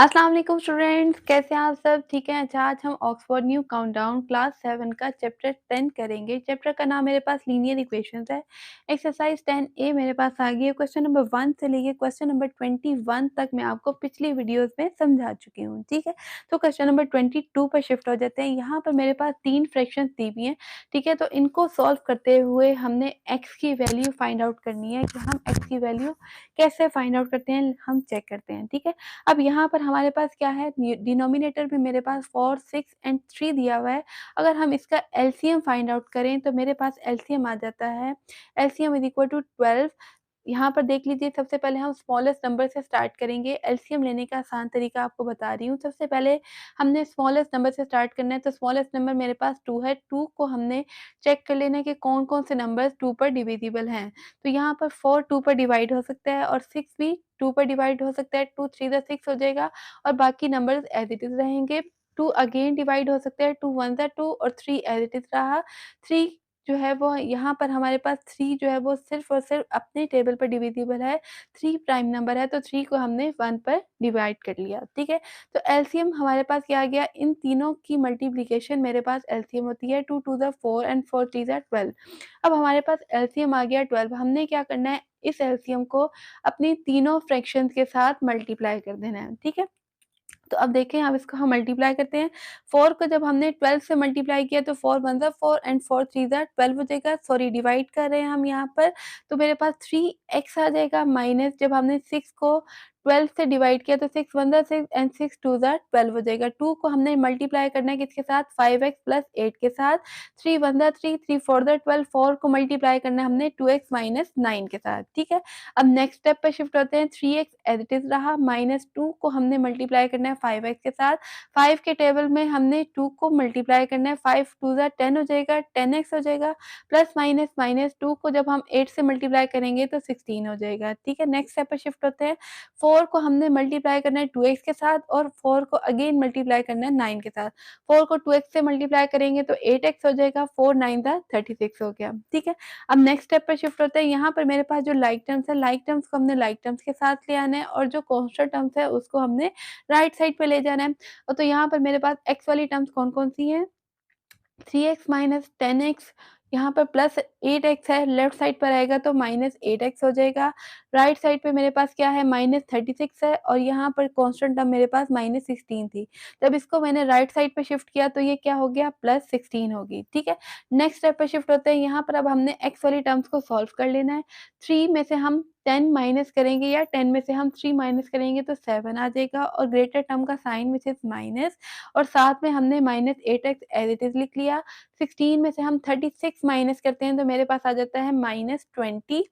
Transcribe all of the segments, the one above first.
अस्सलाम वालेकुम स्टूडेंट्स, कैसे हैं आप सब? ठीक है। अच्छा, आज हम ऑक्सफोर्ड न्यू काउंटडाउन क्लास 7 का चैप्टर 10 करेंगे। चैप्टर का नाम मेरे पास लीनियर इक्वेशंस है। एक्सरसाइज 10 ए मेरे पास आ गई है। क्वेश्चन नंबर 1 से लेके क्वेश्चन नंबर 21 तक मैं आपको पिछली वीडियोस में समझा चुकी हूँ। ठीक है, तो क्वेश्चन नंबर 22 पर शिफ्ट हो जाते हैं। यहाँ पर मेरे पास 3 फ्रैक्शंस दी हुई हैं। ठीक है, तो इनको सॉल्व करते हुए हमने एक्स की वैल्यू फाइंड आउट करनी है कि हम एक्स की वैल्यू कैसे फाइंड आउट करते हैं, हम चेक करते हैं। ठीक है, अब यहाँ पर हमारे पास क्या है, डिनोमिनेटर में मेरे पास 4, 6 एंड 3 दिया हुआ है। अगर हम इसका एलसीएम फाइंड आउट करें तो मेरे पास एलसीएम आ जाता है, एलसीएम इज इक्वल टू 12। यहाँ पर देख लीजिए, सबसे पहले हम स्मॉलेस्ट नंबर से स्टार्ट करेंगे। एलसीएम लेने का आसान तरीका आपको बता रही हूँ। सबसे पहले हमने स्मॉलेस्ट नंबर से स्टार्ट करना है, तो स्मॉलेस्ट नंबर मेरे पास 2 है। 2 को हमने चेक कर लेना है कि कौन-कौन से नंबर्स 2 पर डिविजिबल हैं। तो यहाँ पर 4 2 पर डिवाइड हो सकता है और 6 भी 2 पर डिवाइड हो सकता है। 2 3 ज़ा 6 हो जाएगा और बाकी नंबर्स एज़ इट इज़ रहेंगे। 2 अगेन डिवाइड हो सकता है। 2 1 ज़ा 2 और 3 एज़ इट इज़ रहा। 3 जो है वो यहाँ पर हमारे पास 3 जो है वो सिर्फ़ और सिर्फ़ अपने टेबल पर डिविजिबल है। 3 प्राइम नंबर है, तो 3 को हमने 1 पर डिवाइड कर लिया। ठीक है? तो एलसीएम हमारे पास क्या आ गया, इन तीनों की मल्टिप्लिकेशन मेरे पास एलसीएम होती है 2 2 ज़ा 4 एंड 4 3 ज़ा 12। अब हमारे पास एलसीएम आ गया 12। हमने क्या करना है, इस एलसीएम को अपनी तीनों फ्रैक्शंस के साथ मल्टीप्लाई कर देना है। ठीक है? तो अब देखें, अब इसको हम मल्टीप्लाई करते हैं। 4 को जब हमने 12 से मल्टीप्लाई किया तो 4 1 ज़ा 4 एंड 4 3 ज़ा 12 हो जाएगा। सॉरी, डिवाइड कर रहे हैं हम यहाँ पर, तो मेरे पास 3x आ जाएगा माइनस जब हमने 6 को 12 से डिवाइड किया तो 6 1 ज़ा 6 एंड 6 2 ज़ा 12 हो जाएगा। 2 को हमने मल्टीप्लाई करना है किसके साथ, 5x प्लस 8 के साथ। 3 1 ज़ा 3, 3 4 ज़ा 12, 4 को मल्टीप्लाई करना है हमने 2x माइनस 9 के साथ। ठीक है, अब नेक्स्ट स्टेप पे शिफ्ट होते हैं। 3x एज़ इट इज़ रहा, माइनस 2 को हमने मल्टीप्लाई करना है 5x के साथ। 5 के टेबल में हमने 2 को मल्टीप्लाई करना है, 5 2 ज़ा 10 हो जाएगा, 10x हो जाएगा। प्लस माइनस माइनस 2 को जब हम 8 से मल्टीप्लाई करेंगे तो 16 हो जाएगा। ठीक है, नेक्स्ट स्टेप पे शिफ्ट होते हैं। 4 को हमने मल्टीप्लाई करना है 2x के साथ और 4 को अगेन मल्टीप्लाई करना है 9 के साथ। 4 को 2x से मल्टीप्लाई करेंगे तो 8x हो जाएगा, 4 9 ज़ा 36 हो गया। ठीक है, अब नेक्स्ट स्टेप पे शिफ्ट होते हैं। यहाँ पर मेरे पास जो लाइक टर्म्स है, लाइक टर्म्स को हमने लाइक टर्म्स के साथ ले आना है और जो कांस्टेंट टर्म्स है उसको हमने राइट साइड पे ले जाना है। तो यहाँ पर मेरे पास x वाली टर्म्स कौन-कौन सी हैं, 3x माइनस 10x, यहाँ पर प्लस 8x है, लेफ्ट साइड पर आएगा तो माइनस 8x हो जाएगा। राइट साइड पे मेरे पास क्या है, माइनस 36 है और यहाँ पर कांस्टेंट टर्म मेरे पास माइनस 16 थी। जब इसको मैंने राइट साइड पे शिफ्ट किया तो ये क्या हो गया, प्लस 16 होगी। ठीक है, नेक्स्ट स्टेप पे शिफ्ट होते हैं। यहाँ पर अब हमने x वाली टर्म्स को सॉल्व कर लेना है। 3 में से हम 10 माइनस करेंगे या 10 में से हम 3 माइनस करेंगे तो 7 आ जाएगा और ग्रेटर टर्म का साइन व्हिच इज़ माइनस और साथ में हमने minus 8x as it is लिख लिया। 16 में से हम 36 माइनस करते हैं तो मेरे पास आ जाता है माइनस 20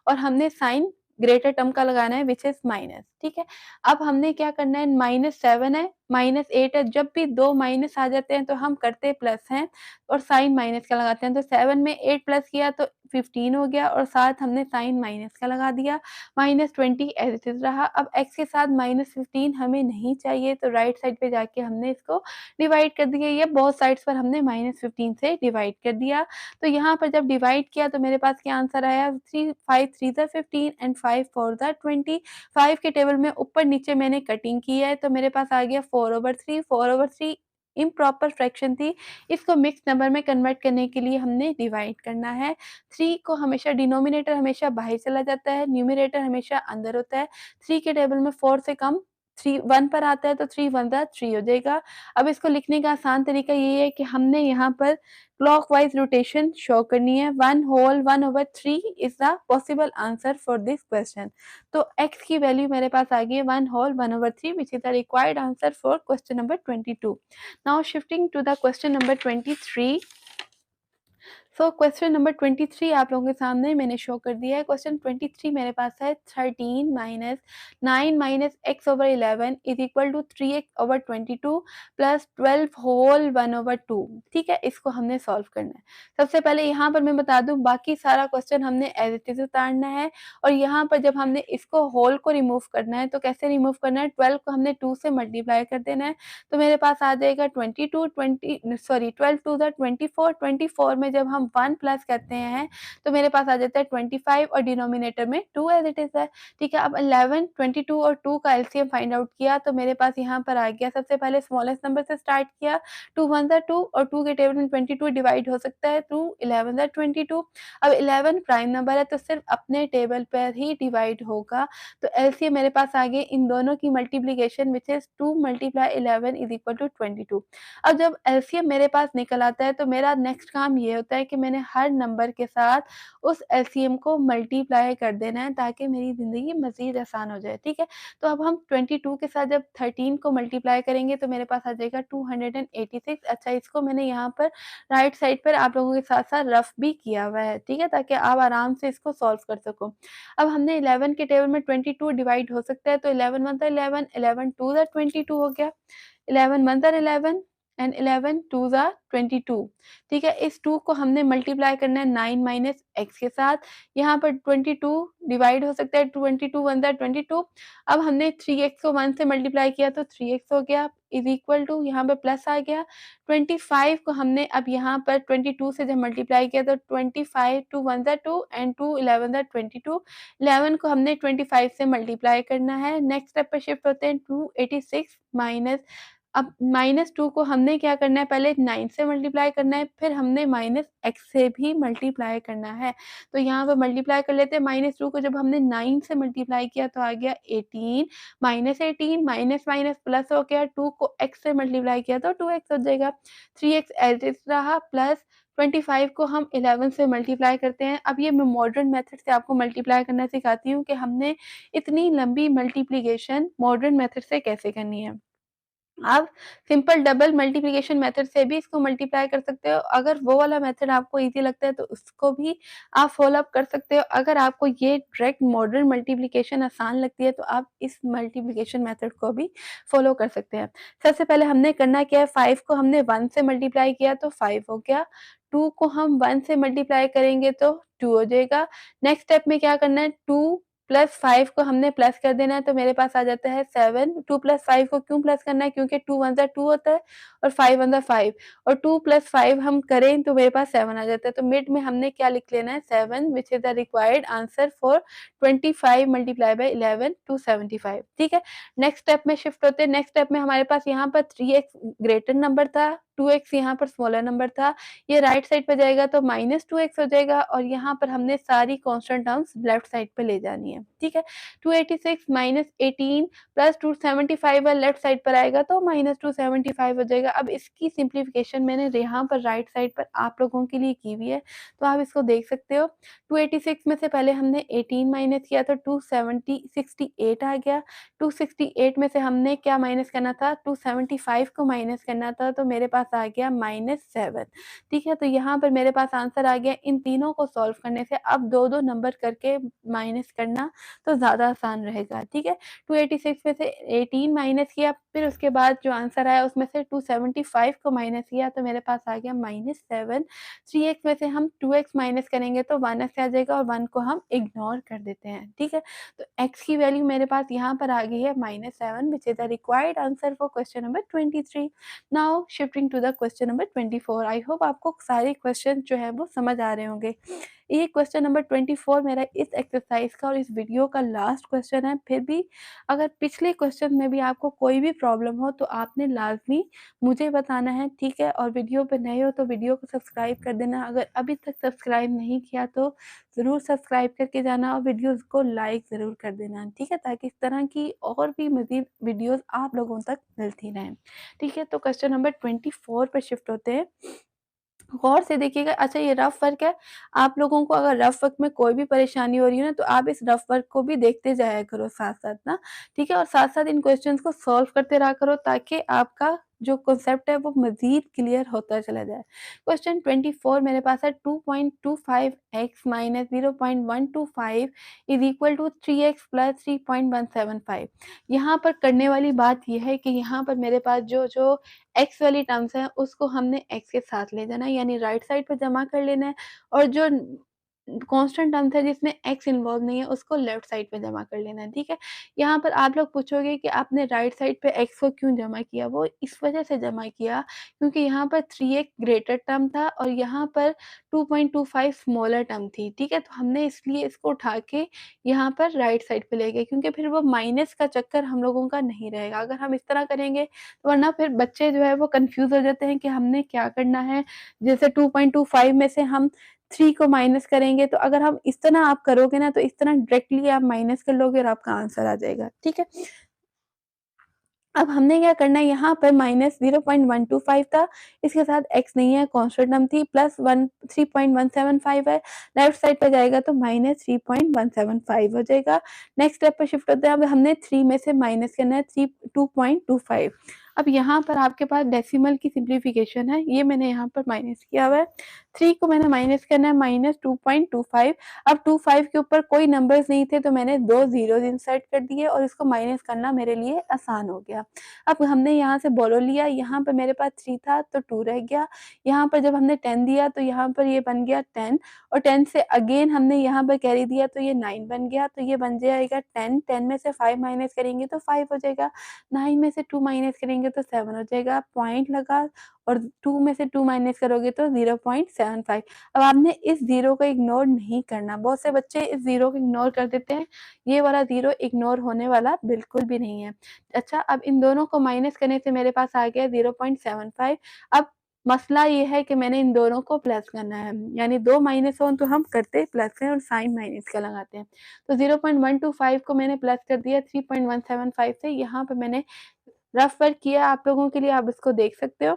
और हमने साइन ग्रेटर टर्म का लगाना है व्हिच इज़ माइनस। ठीक है, अब हमने क्या करना है, माइनस 7 है, माइनस 8 है, जब भी 2 माइनस आ जाते हैं तो हम करते प्लस हैं और साइन माइनस का लगाते हैं। तो 7 में 8 प्लस किया तो 15 हो गया और साथ हमने साइन माइनस का लगा दिया। माइनस 20 एज़ इट इज़ रहा। अब x के साथ माइनस 15 हमें नहीं चाहिए तो राइट साइड पे जाके हमने इसको डिवाइड कर दिया। ये बोथ साइड्स पर हमने माइनस 15 से डिवाइड कर दिया। तो यहाँ पर जब डिवाइड किया तो मेरे पास क्या आंसर आया, 3 5 3 ज़ा 15 एंड 5 4 ज़ा 20। 5 के टेबल में ऊपर-नीचे मैंने कटिंग की है तो मेरे पास आ गया 4/3। 4/3 इम्प्रॉपर फ्रैक्शन थी। इसको मिक्स नंबर में कन्वर्ट करने के लिए हमने डिवाइड करना है। 3 को हमेशा डिनोमिनेटर हमेशा बाहर चला जाता है, न्यूमरेटर हमेशा अंदर होता है। 3 के टेबल में 4 से कम 3 1 पर आता है तो 3 1 ज़ा 3 हो जाएगा। अब इसको लिखने का आसान तरीका ये है कि हमने यहाँ पर क्लॉकवाइज़ रोटेशन शो करनी है। 1 whole 1/3 is the possible answer for this question. तो x की वैल्यू मेरे पास आ गई है 1 whole 1/3 which is the required answer for question number 22। Now shifting to the question number 23। So question number 23 आप लोगों के सामने मैंने शो कर दिया है। क्वेश्चन 23 मेरे पास है 13 minus 9 minus X over 11 is equal to 3x over 22 plus 12 whole 1/2। ठीक है, इसको हमने सॉल्व करना है। सबसे पहले यहाँ पर मैं बता दूं, बाकी सारा क्वेश्चन हमने एज इट इज उतारना है और यहाँ पर जब हमने इसको होल को रिमूव करना है तो कैसे रिमूव करना है, 12 को हमने 2 से मल्टीप्लाई कर देना है तो मेरे पास आ जाएगा 22 20 सॉरी 12 2 ज़ा 24। 24 में जब हम हम 1 प्लस करते हैं तो मेरे पास आ जाता है 25 और डिनोमिनेटर में 2 एज़ इट इज़ है, ठीक है। अब 11, 22 और 2 का एलसीएम फाइंड आउट किया तो मेरे पास यहाँ पर आ गया, सबसे पहले स्मॉलेस्ट नंबर से स्टार्ट किया, 2 1 ज़ा 2 और 2 के टेबल में 22 डिवाइड हो सकता है, 2 11 ज़ा 22। अब 11 प्राइम नंबर है तो सिर्फ अपने टेबल पर ही डिवाइड होगा, तो एलसीएम मेरे पास आ गया इन दोनों की multiplication which is 2 multiply 11 is equal to 22। अब जब एलसीएम मेरे पास निकल आता है तो मेरा नेक्स्ट काम ये होता है कि मैंने हर नंबर के साथ उस एलसीएम को मल्टीप्लाई कर देना है ताकि मेरी ज़िंदगी मज़ीद आसान हो जाए, ठीक है। तो अब हम 22 के साथ जब 13 को मल्टीप्लाई करेंगे तो मेरे पास आ जाएगा 286। अच्छा, इसको मैंने यहाँ पर राइट साइड पर आप लोगों के साथ-साथ रफ भी किया हुआ है, ठीक है, ताकि आप आराम से इसको सॉल्व कर सको। अब हमने 11 के टेबल में 22 डिवाइड हो सकता है तो 11 1 ज़ा 11, 11 2 ज़ा 22 हो गया, 11 1 ज़ा 11 एंड 11 2 ज़ा 22, ठीक है। इस 2 को हमने मल्टीप्लाई करना है 9 माइनस x के साथ, यहाँ पर 22 डिवाइड हो सकता है, 22 1 ज़ा 22। अब हमने 3x को 1 से मल्टीप्लाई किया तो 3x हो गया इज़ इक्वल टू, यहाँ पे प्लस आ गया, 25 को हमने अब यहाँ पर 22 से जब मल्टीप्लाई किया तो 25 2 1 ज़ा 2 एंड 2 11 ज़ा 22, 11 को हमने 25 से मल्टीप्लाई करना है। नेक्स्ट स्टेप पे शिफ्ट होते हैं 286 माइनस, अब -2 को हमने क्या करना है, पहले 9 से मल्टीप्लाई करना है, फिर हमने -x से भी मल्टीप्लाई करना है। तो यहाँ पे मल्टीप्लाई कर लेते हैं, -2 को जब हमने 9 से मल्टीप्लाई किया तो आ गया 18, -18 माइनस माइनस प्लस हो गया, 2 को x से मल्टीप्लाई किया तो 2x हो जाएगा, 3x एज़ इट रहा, प्लस 25 को हम 11 से मल्टीप्लाई करते हैं। अब ये मैं मॉडर्न मेथड से आपको मल्टीप्लाई करना सिखाती हूँ कि हमने इतनी लंबी मल्टीप्लिकेशन मॉडर्न मेथड से कैसे करनी है। आप सिंपल डबल मल्टीप्लिकेशन मेथड से भी इसको मल्टीप्लाई कर सकते हो। अगर वो वाला मेथड आपको ईज़ी लगता है तो उसको भी आप फ़ॉलो अप कर सकते हो। अगर आपको ये डायरेक्ट मॉडर्न मल्टीप्लिकेशन आसान लगती है तो आप इस मल्टीप्लिकेशन मेथड को भी फ़ॉलो कर सकते हैं। सबसे पहले हमने करना क्या है, 5 को हमने 1 से मल्टीप्लाई किया तो 5 हो गया। 2 को हम 1 से मल्टीप्लाई करेंगे तो 2 हो जाएगा। नेक्स्ट स्टेप में क्या करना है, 2 प्लस 5 को हमने प्लस कर देना है तो मेरे पास आ जाता है 7। 2 प्लस 5 को क्यों प्लस करना है, क्योंकि 2 1 ज़ा 2 होता है और 5 1 ज़ा 5 और 2 प्लस 5 हम करें तो मेरे पास 7 आ जाता है। तो मिड में हमने क्या लिख लेना है, 7 which is the required answer for 25 multiply by 11 275, ठीक है। नेक्स्ट स्टेप में शिफ्ट होते हैं। नेक्स्ट स्टेप में हमारे पास यहाँ पर 3x ग्रेटर नंबर था, 2x यहाँ पर स्मॉलर नंबर था। ये राइट साइड पे जाएगा तो -2x हो जाएगा और यहाँ पर हमने सारी कांस्टेंट टर्म्स लेफ्ट साइड पे ले जानी है, ठीक है। 286 माइनस 18 प्लस 275 है, लेफ्ट साइड पर आएगा तो -275 हो जाएगा। अब इसकी सिंप्लीफिकेशन मैंने यहाँ पर राइट साइड पर आप लोगों के लिए की हुई है, तो आप इसको देख सकते हो। 286 में से पहले हमने 18 माइनस किया तो 268 आ गया। 268 में से हमने क्या माइनस करना था, 275 को माइनस करना था तो मेरे पास आ गया -7, ठीक है। तो यहाँ पर मेरे पास आंसर आ गया। इन तीनों को सॉल्व करने से अब 2-2 नंबर करके माइनस करना तो ज़्यादा आसान रहेगा, ठीक है। 286 में से 18 माइनस किया, फिर उसके बाद जो आंसर आया उसमें से 275 को माइनस किया तो मेरे पास आ गया -7। 3x में से हम 2x माइनस करेंगे तो 1x आ जाएगा और 1 को हम इग्नोर कर देते हैं, ठीक है। तो x की वैल्यू मेरे पास यहाँ पर आ गई है -7 which is the required answer for question number 23। Now shifting to the question number 24। I hope आपको सारे क्वेश्चन जो है वो समझ आ रहे होंगे। ये क्वेश्चन नंबर 24 मेरा इस एक्सरसाइज का और इस वीडियो का लास्ट क्वेश्चन है। फिर भी अगर पिछले क्वेश्चन में भी आपको कोई भी प्रॉब्लम हो तो आपने लाज़मी मुझे बताना है, ठीक है। और वीडियो पे नए हो तो वीडियो को सब्सक्राइब कर देना। अगर अभी तक सब्सक्राइब नहीं किया तो ज़रूर सब्सक्राइब करके जाना और वीडियोज़ को लाइक ज़रूर कर देना, ठीक है, ताकि इस तरह की और भी मज़ीद वीडियोज़ आप लोगों तक मिलती रहें, ठीक है। तो क्वेश्चन नंबर 24 पे शिफ्ट होते हैं। गौर से देखिएगा। अच्छा, ये रफ वर्क है। आप लोगों को अगर रफ वर्क में कोई भी परेशानी हो रही है ना, तो आप इस रफ वर्क को भी देखते जाया करो साथ-साथ ना, ठीक है? और साथ-साथ इन क्वेश्चंस को सॉल्व करते रहा करो ताकि आपका जो कांसेप्ट है वो मज़ीद क्लियर होता चला जाए। क्वेश्चन 24 मेरे पास है, 2.25x minus 0.125 is equal to 3x plus 3.175। यहाँ पर करने वाली बात ये है कि यहाँ पर मेरे पास जो एक्स वाली टर्म्स हैं उसको हमने एक्स के साथ ले जाना है, यानी राइट साइड पे जमा कर लेना है और जो कांस्टेंट टर्म है जिसमें एक्स इन्वॉल्व नहीं है, उसको लेफ्ट साइड पे जमा कर लेना है, ठीक है? यहाँ पर आप लोग पूछोगे कि आपने राइट साइड पे एक्स को क्यों जमा किया? वो इस वजह से जमा किया क्योंकि यहाँ पर 3x ग्रेटर टर्म था और यहाँ पर 2.25 स्मॉलर टर्म थी, ठीक है? तो हमने इसलिए इसको उठा के यहाँ पर राइट साइड पे ले गए क्योंकि फिर वो माइनस का चक्कर हम लोगों का नहीं रहेगा। अगर हम इस तरह करेंगे तो वरना फिर बच्चे जो है वो कन्फ्यूज़ हो जाते हैं कि हमने क्या करना है। जैसे 2.25 में से हम 3 को माइनस करेंगे, तो अगर हम इस तरह आप करोगे ना, तो इस तरह डायरेक्टली आप माइनस कर लोगे और आपका आंसर आ जाएगा, ठीक है? अब हमने क्या करना है यहाँ पर माइनस 0.125 था, इसके साथ x नहीं है, कांस्टेंट टर्म थी, प्लस 3.175 है, लेफ्ट साइड पे जाएगा तो माइनस 3.175 हो जाएगा। नेक्स्ट स्टेप पे शिफ्ट होते हैं, अब हमने 3 में से माइनस करना है 2.25। अब यहाँ पर आपके पास डेसिमल की सिम्प्लीफिकेशन है, ये मैंने यहाँ पर माइनस किया हुआ है, 3 को मैंने माइनस करना है माइनस 2.25। अब 25 के ऊपर कोई नंबर्स नहीं थे तो मैंने 2 ज़ीरोज़ इंसर्ट कर दिए और इसको माइनस करना मेरे लिए आसान हो गया। अब हमने यहाँ से बोलो लिया, यहाँ पर मेरे पास 3 था तो 2 रह गया, यहाँ पर जब हमने 10 दिया तो यहाँ पर ये बन गया 10 और 10 से अगेन हमने यहाँ पर कैरी दिया तो ये 9 बन गया, तो ये बन जाएगा 10, 10 में से 5 माइनस करेंगे तो 5 हो जाएगा, 9 में से 2 माइनस करेंगे तो 7 हो जाएगा, पॉइंट लगा और 2 में से 2 माइनस करोगे तो 0.75। अब आपने इस ज़ीरो को इग्नोर नहीं करना, बहुत से बच्चे इस ज़ीरो को इग्नोर कर देते हैं, ये वाला ज़ीरो इग्नोर होने वाला बिल्कुल भी नहीं है। अच्छा, अब इन दोनों को माइनस करने से मेरे पास आ गया 0.75। अब मसला ये है कि मैंने इन दोनों को प्लस करना है, यानी 2 माइनस हो तो हम करते प्लस हैं और साइन माइनस का लगाते हैं। तो 0.125 को मैंने प्लस कर दिया 3.175 से, यहाँ पे मैंने रफ वर्क किया आप लोगों के लिए, आप इसको देख सकते हो।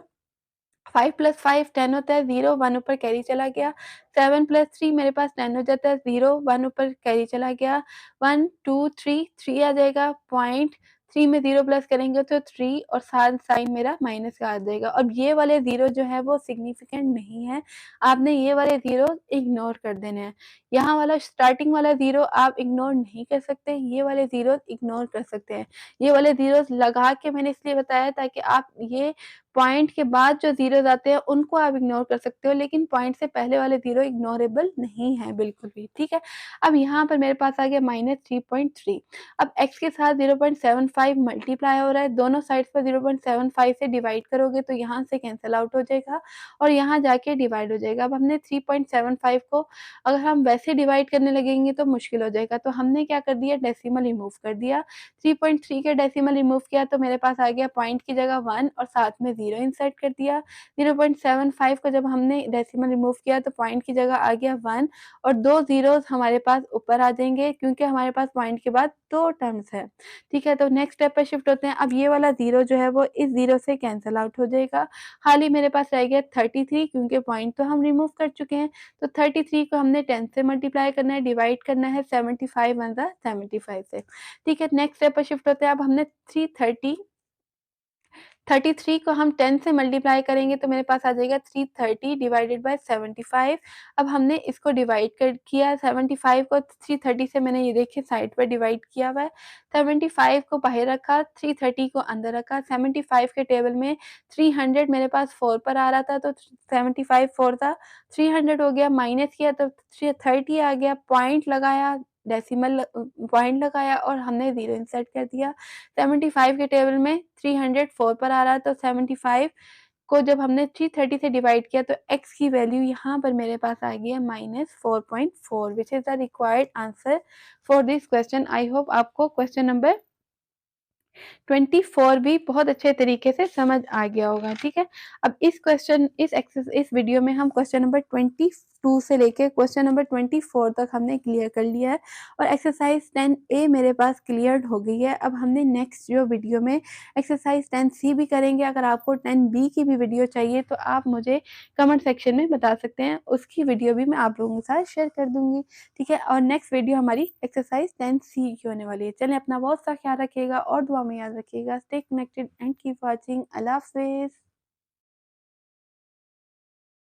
5 + 5 10 होता है, 0 1 ऊपर कैरी चला गया, 7 + 3 मेरे पास 10 हो जाता है, 0 1 ऊपर कैरी चला गया, 1 2 3 3 आ जाएगा, पॉइंट 3 में 0 प्लस करेंगे तो 3 और साथ साइन मेरा माइनस का आ जाएगा। अब ये वाले ज़ीरो जो है वो सिग्निफिकेंट नहीं है, आपने ये वाले ज़ीरो इग्नोर कर देने हैं। यहाँ वाला स्टार्टिंग वाला ज़ीरो आप इग्नोर नहीं कर सकते, ये वाले ज़ीरो इग्नोर कर सकते हैं। ये वाले ज़ीरोज़ लगा के मैंने इसलिए बताया ताकि आप ये पॉइंट के बाद जो ज़ीरोज़ आते हैं उनको आप इग्नोर कर सकते हो, लेकिन पॉइंट से पहले वाले ज़ीरो इग्नोरेबल नहीं है बिल्कुल भी, ठीक है? अब यहाँ पर मेरे पास आ गया -3.3। अब x के साथ 0.75 मल्टीप्लाई हो रहा है, दोनों साइड्स पर 0.75 से डिवाइड करोगे तो यहाँ से कैंसल आउट हो जाएगा और यहाँ जाके डिवाइड हो जाएगा। अब हमने 3.75 को अगर हम वैसे डिवाइड करने लगेंगे तो मुश्किल हो जाएगा, तो हमने क्या कर दिया, डेसिमल रिमूव कर दिया। 3.3 के डेसिमल रिमूव किया तो मेरे पास आ गया पॉइंट की जगह 1 और साथ में 0 इंसर्ट कर दिया। 0.75 को जब हमने डेसिमल रिमूव किया तो पॉइंट की जगह आ गया 1 और 2 ज़ीरोज़ हमारे पास ऊपर आ जाएँगे क्योंकि हमारे पास पॉइंट के बाद 2 टर्म्स है, ठीक है? तो नेक्स्ट स्टेप पे शिफ्ट होते हैं। अब ये वाला 0 जो है वो इस 0 से कैंसल आउट हो जाएगा। खाली मेरे पास रह गया 33 क्योंकि पॉइंट तो हम रिमूव कर चुके हैं। तो 33 को हमने 10 से मल्टीप्लाई करना है, डिवाइड करना है 75 वन ज़ा 75 से। ठीक है, नेक्स्ट स्टेप पर शिफ्ट होते हैं। अब हमने 33 को हम 10 से मल्टीप्लाई करेंगे तो मेरे पास आ जाएगा 330 डिवाइडेड बाय 75। अब हमने इसको डिवाइड कर किया 75 को 330 से, मैंने ये देखिए साइड पर डिवाइड किया हुआ है। 75 को बाहर रखा, 330 को अंदर रखा। 75 के टेबल में 300 मेरे पास 4 पर आ रहा था तो 75 4 था, 300 हो गया, माइनस किया तो 30 आ गया, पॉइंट लगाया, डेसिमल पॉइंट लगाया और हमने 0 इंसर्ट कर दिया। 75 के टेबल में 304 पर आ रहा है तो 75 को जब हमने 330 से डिवाइड किया तो x की वैल्यू यहाँ पर मेरे पास आ गई है -4.4 which is the required answer for this question. I hope आपको क्वेश्चन नंबर 24 भी बहुत अच्छे तरीके से समझ आ गया होगा, ठीक है? अब इस वीडियो में हम क्वेश्चन नंबर 22 से लेके क्वेश्चन नंबर 24 तक हमने क्लियर कर लिया है और एक्सरसाइज 10A मेरे पास क्लियर्ड हो गई है। अब हमने नेक्स्ट जो वीडियो में एक्सरसाइज 10C भी करेंगे। अगर आपको 10B की भी वीडियो चाहिए तो आप मुझे कमेंट सेक्शन में बता सकते हैं, उसकी वीडियो भी मैं आप लोगों के साथ शेयर कर दूँगी, ठीक है? और नेक्स्ट वीडियो हमारी एक्सरसाइज 10C की होने वाली है। चलें, अपना बहुत सा ख्याल रखिएगा और दुआ में याद रखिएगा। Stay connected and keep watching. Allah हाफ़िज़।